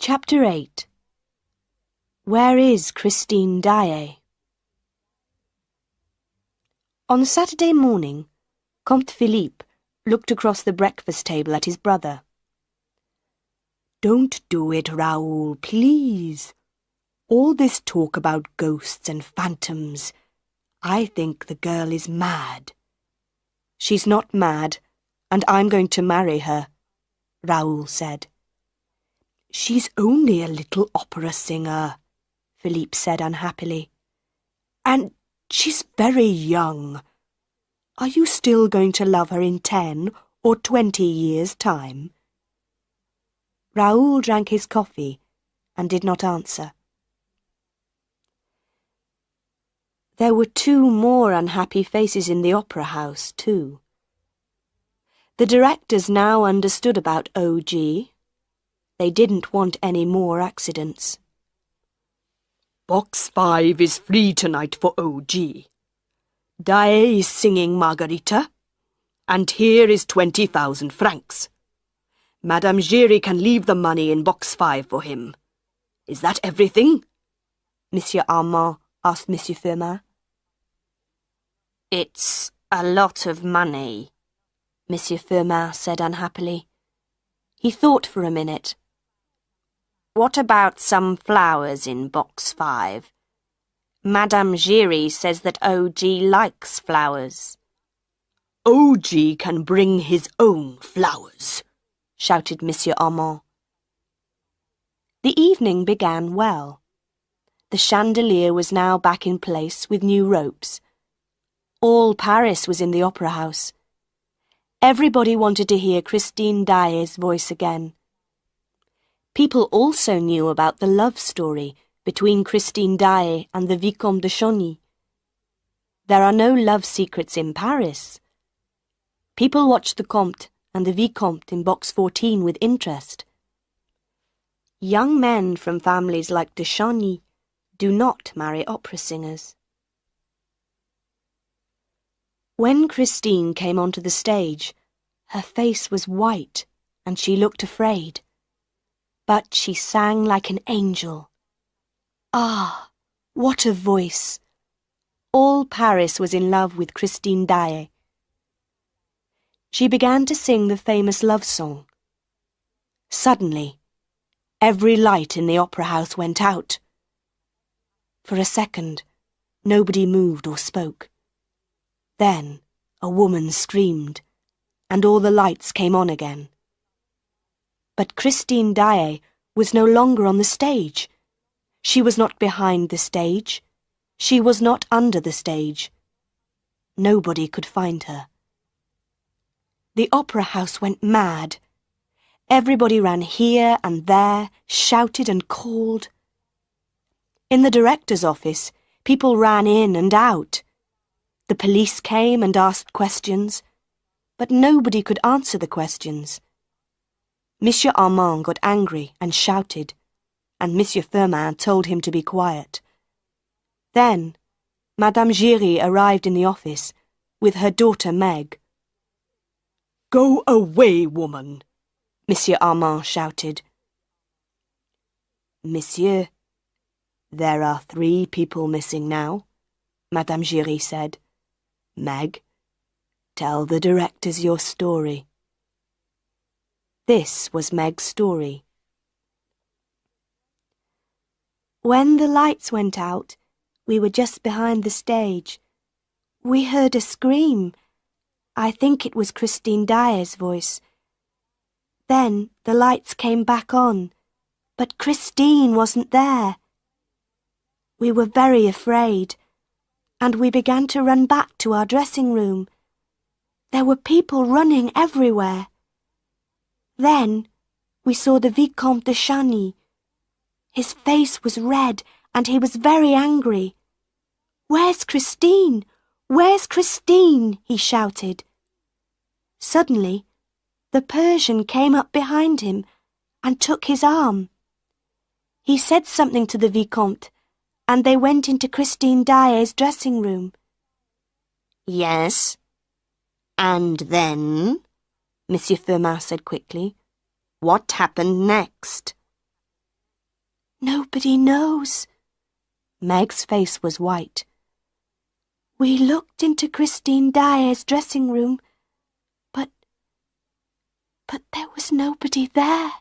Chapter 8. Where is Christine Daae? On Saturday morning, Comte Philippe looked across the breakfast table at his brother. "Don't do it, Raoul, please. All this talk about ghosts and phantoms. I think the girl is mad." "She's not mad, and I'm going to marry her," Raoul said. "She's only a little opera singer," Philippe said unhappily. "And she's very young. Are you still going to love her in 10 or 20 years' time?" Raoul drank his coffee and did not answer. There were 2 more unhappy faces in the opera house, too. The directors now understood about O.G. They didn't want any more accidents. "Box 5 is free tonight for O.G. Daae is singing Margarita, and here is 20,000 francs. Madame Giry can leave the money in box 5 for him. Is that everything?" Monsieur Armand asked Monsieur Firmin. "It's a lot of money," Monsieur Firmin said unhappily. He thought for a minute. "What about some flowers in box 5? Madame Giry says that O.G. likes flowers." "O.G. can bring his own flowers," shouted Monsieur Armand. The evening began well. The chandelier was now back in place with new ropes. All Paris was in the opera house. Everybody wanted to hear Christine Daae's voice again. People also knew about the love story between Christine Daae and the Vicomte de Chagny. There are no love secrets in Paris. People watched the Comte and the Vicomte in box 14 with interest. Young men from families like de Chagny do not marry opera singers. When Christine came onto the stage, her face was white and she looked afraid. But she sang like an angel. Ah, what a voice! All Paris was in love with Christine Daae. She began to sing the famous love song. Suddenly, every light in the opera house went out. For a second, nobody moved or spoke. Then a woman screamed, and all the lights came on again. But Christine Daae was no longer on the stage. She was not behind the stage. She was not under the stage. Nobody could find her. The opera house went mad. Everybody ran here and there, shouted and called. In the director's office, people ran in and out. The police came and asked questions, but nobody could answer the questions. Monsieur Armand got angry and shouted, and Monsieur Firmin told him to be quiet. Then, Madame Giry arrived in the office with her daughter Meg. "Go away, woman!" Monsieur Armand shouted. "Monsieur, there are 3 people missing now," Madame Giry said. "Meg, tell the directors your story." This was Meg's story. "When the lights went out, we were just behind the stage. We heard a scream. I think it was Christine Daae's voice. Then the lights came back on, but Christine wasn't there. We were very afraid, and we began to run back to our dressing room. There were people running everywhere. Then we saw the Vicomte de Chagny. His face was red and he was very angry. 'Where's Christine? Where's Christine?' he shouted. Suddenly, the Persian came up behind him and took his arm. He said something to the Vicomte, and they went into Christine Daae's dressing room." "Yes. And then?" Monsieur Firmin said quickly. "What happened next?" Nobody knows. Meg's face was white. We looked into Christine Daae's dressing room, but there was nobody there.